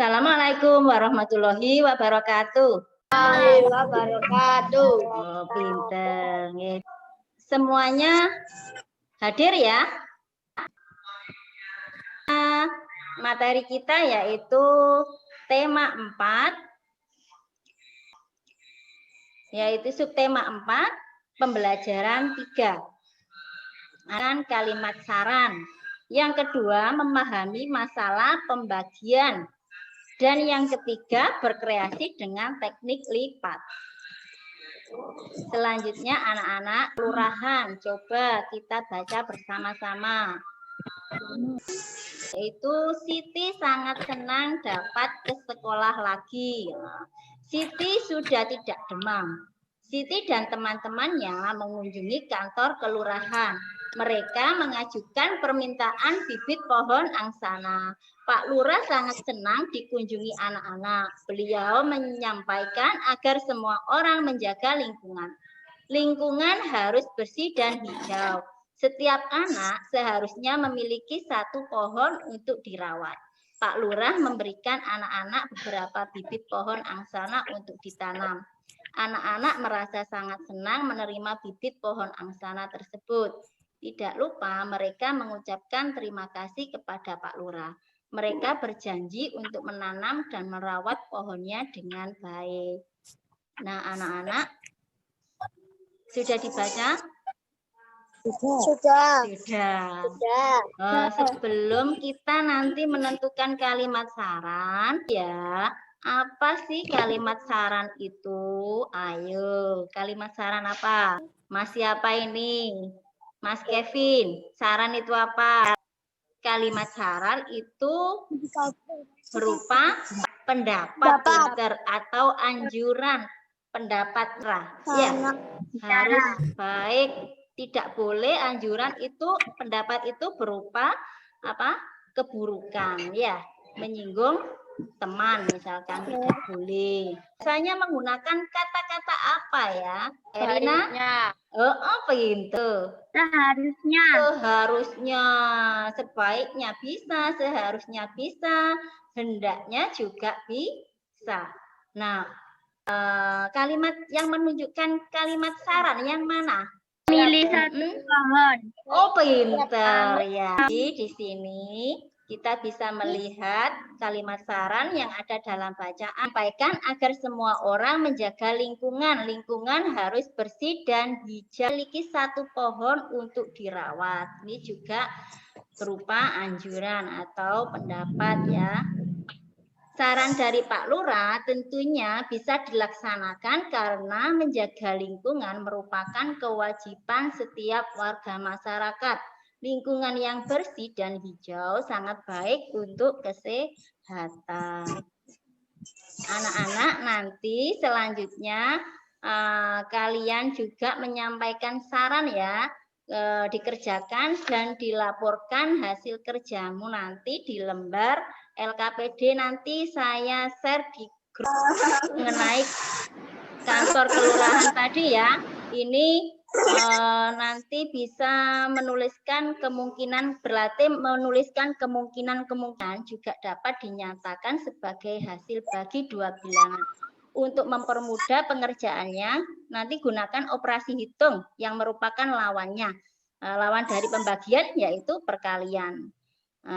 Assalamualaikum warahmatullahi wabarakatuh. Wabarakatuh. Oh, pinter. Semuanya hadir ya. Materi kita yaitu tema 4, yaitu subtema 4, pembelajaran 3. Kalimat saran. Yang kedua, memahami masalah pembagian. Dan yang ketiga, berkreasi dengan teknik lipat. Selanjutnya anak-anak kelurahan, coba kita baca bersama-sama. Yaitu Siti sangat senang dapat ke sekolah lagi. Siti sudah tidak demam. Siti dan teman-temannya mengunjungi kantor kelurahan. Mereka mengajukan permintaan bibit pohon angsana. Pak Lurah sangat senang dikunjungi anak-anak. Beliau menyampaikan agar semua orang menjaga lingkungan. Lingkungan harus bersih dan hijau. Setiap anak seharusnya memiliki satu pohon untuk dirawat. Pak Lurah memberikan anak-anak beberapa bibit pohon angsana untuk ditanam. Anak-anak merasa sangat senang menerima bibit pohon angsana tersebut. Tidak lupa mereka mengucapkan terima kasih kepada Pak Lurah. Mereka berjanji untuk menanam dan merawat pohonnya dengan baik. Nah, anak-anak, sudah dibaca? Sudah. Sebelum kita nanti menentukan kalimat saran, ya, apa sih kalimat saran itu? Ayo, kalimat saran apa? Mas siapa ini? Mas Kevin, saran itu apa? Kalimat saran itu berupa pendapat atau anjuran, pendapat ya, harus baik, tidak boleh anjuran itu, pendapat itu berupa apa? Keburukan, ya, menyinggung teman misalkan tidak boleh. Biasanya menggunakan kata-kata apa ya, Erina? Pintu. Seharusnya, sebaiknya bisa, seharusnya bisa, hendaknya juga bisa. Nah, kalimat yang menunjukkan kalimat saran yang mana? Pilih satu pohon. Oh, pinter ya. Di sini kita bisa melihat kalimat saran yang ada dalam bacaan. Sampaikan agar semua orang menjaga lingkungan. Lingkungan harus bersih dan hijau. Memiliki satu pohon untuk dirawat. Ini juga berupa anjuran atau pendapat ya. Saran dari Pak Lurah tentunya bisa dilaksanakan karena menjaga lingkungan merupakan kewajiban setiap warga masyarakat. Lingkungan yang bersih dan hijau sangat baik untuk kesehatan. Anak-anak, nanti selanjutnya kalian juga menyampaikan saran ya, dikerjakan dan dilaporkan hasil kerjamu nanti di lembar LKPD. Nanti saya share di grup mengenai kantor kelurahan tadi ya. Ini nanti bisa menuliskan kemungkinan, berlatih menuliskan kemungkinan juga dapat dinyatakan sebagai hasil bagi dua bilangan. Untuk mempermudah pengerjaannya, nanti gunakan operasi hitung yang merupakan lawannya. Lawan dari pembagian yaitu perkalian.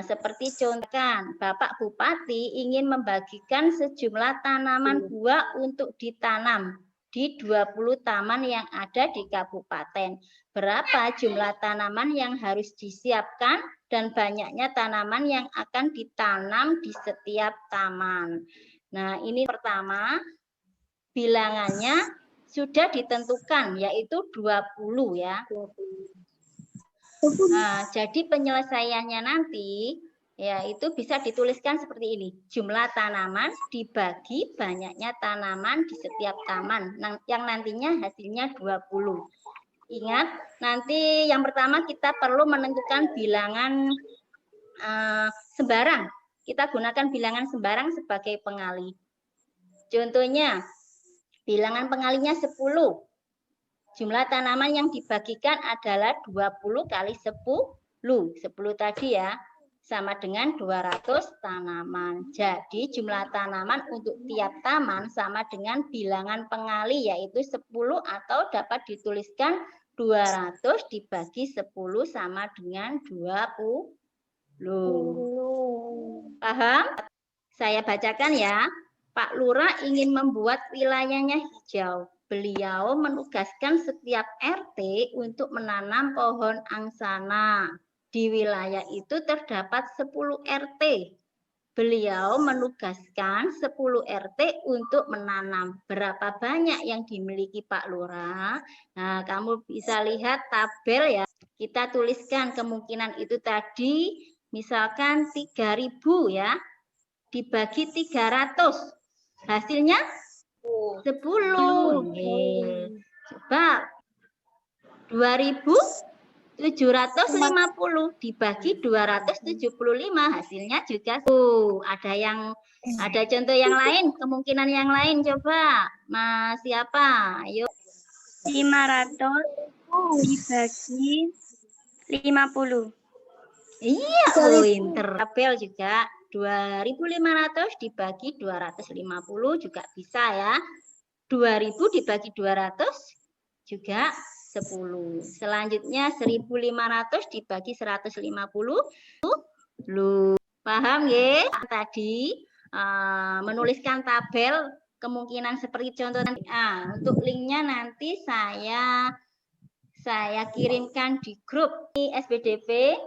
Seperti contohkan, Bapak Bupati ingin membagikan sejumlah tanaman buah untuk ditanam di 20 taman yang ada di kabupaten. Berapa jumlah tanaman yang harus disiapkan dan banyaknya tanaman yang akan ditanam di setiap taman. Nah, ini pertama, bilangannya sudah ditentukan yaitu 20 ya. Nah, jadi penyelesaiannya nanti ya itu bisa dituliskan seperti ini. Jumlah tanaman dibagi banyaknya tanaman di setiap taman yang nantinya hasilnya 20. Ingat, nanti yang pertama kita perlu menentukan bilangan sembarang. Kita gunakan bilangan sembarang sebagai pengali. Contohnya, bilangan pengalinya 10. Jumlah tanaman yang dibagikan adalah 20 kali 10. 10 tadi ya. sama dengan 200 tanaman. Jadi jumlah tanaman untuk tiap taman sama dengan bilangan pengali, yaitu 10, atau dapat dituliskan 200 dibagi 10 sama dengan 20. Paham? Saya bacakan ya. Pak Lurah ingin membuat wilayahnya hijau. Beliau menugaskan setiap RT untuk menanam pohon angsana. Di wilayah itu terdapat 10 RT. Beliau menugaskan 10 RT untuk menanam. Berapa banyak yang dimiliki Pak Lurah? Nah, kamu bisa lihat tabel ya. Kita tuliskan kemungkinan itu tadi, misalkan 3.000 ya, dibagi 300. Hasilnya 10. Coba 2.750 dibagi 275, hasilnya juga ada contoh yang lain, kemungkinan yang lain, coba Mas siapa? Ayo. 500 dibagi 50. Iya, pinter. Tabel juga 2.500 dibagi 250 juga bisa ya. 2.000 dibagi 200 juga 10. Selanjutnya 1.500 dibagi 150. Paham ya? Tadi menuliskan tabel kemungkinan seperti contoh. Untuk linknya nanti saya kirimkan di grup SBDP.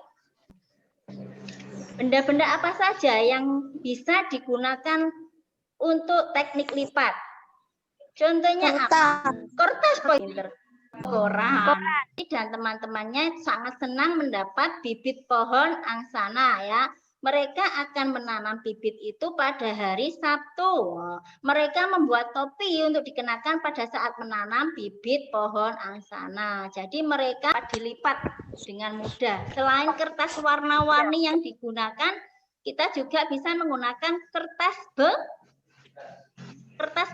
Benda-benda apa saja yang bisa digunakan untuk teknik lipat? Contohnya apa? Kertas pointer, koran. Dan teman-temannya sangat senang mendapat bibit pohon angsana ya. Mereka akan menanam bibit itu pada hari Sabtu. Mereka membuat topi untuk dikenakan pada saat menanam bibit pohon angsana. Jadi mereka dilipat dengan mudah. Selain kertas warna-warni yang digunakan, kita juga bisa menggunakan kertas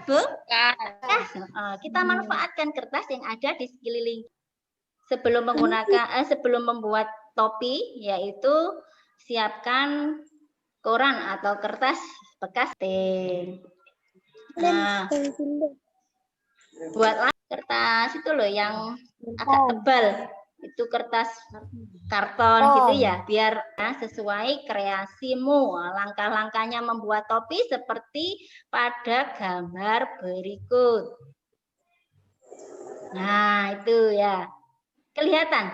bekas. Kita manfaatkan kertas yang ada di sekeliling. Sebelum membuat topi, yaitu siapkan koran atau kertas bekas. Buatlah kertas itu loh yang agak tebal. Itu kertas karton gitu ya, biar sesuai kreasimu. Langkah-langkahnya membuat topi seperti pada gambar berikut. Nah, itu ya. Kelihatan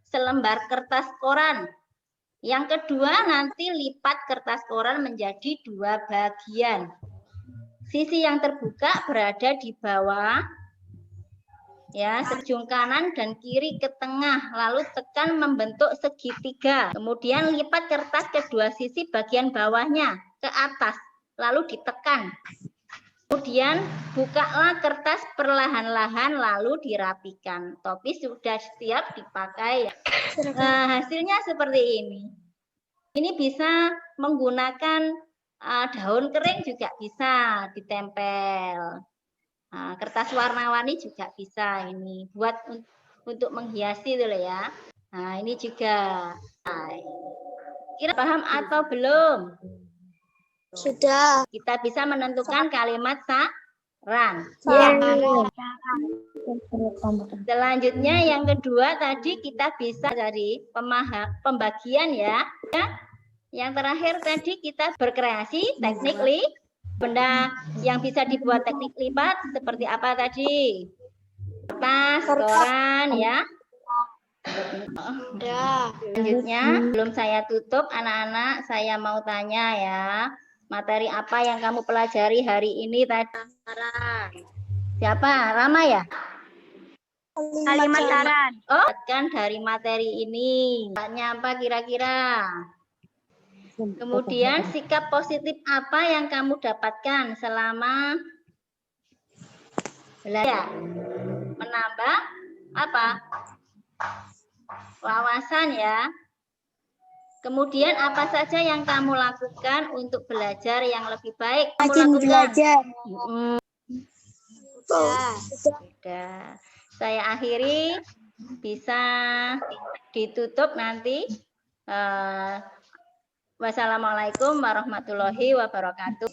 selembar kertas koran. Yang kedua, nanti lipat kertas koran menjadi 2 bagian. Sisi yang terbuka berada di bawah, ya, sejung kanan dan kiri ke tengah, lalu tekan membentuk segitiga. Kemudian lipat kertas kedua sisi bagian bawahnya ke atas, lalu ditekan. Kemudian bukalah kertas perlahan-lahan lalu dirapikan. Topi sudah siap dipakai. Nah, hasilnya seperti ini. Ini bisa menggunakan daun kering juga bisa ditempel. Nah, kertas warna-warni juga bisa ini buat untuk menghiasi dulu ya. Nah, ini juga. Kira paham atau belum? Sudah. Kita bisa menentukan kalimat saran. Ya. Selanjutnya yang kedua tadi kita bisa dari pembagian ya. Yang terakhir tadi kita berkreasi teknik benda yang bisa dibuat teknik lipat seperti apa tadi? Kertas, koran ya. Selanjutnya belum saya tutup anak-anak, saya mau tanya ya. Materi apa yang kamu pelajari hari ini tadi? Siapa? Rama ya? Kalimat saran. Oh, kan dari materi ini. Tanya apa kira-kira? Kemudian sikap positif apa yang kamu dapatkan selama belajar? Menambah apa? Wawasan ya. Kemudian apa saja yang kamu lakukan untuk belajar yang lebih baik? Rajin belajar. Sudah. Saya akhiri, bisa ditutup nanti Wassalamualaikum warahmatullahi wabarakatuh.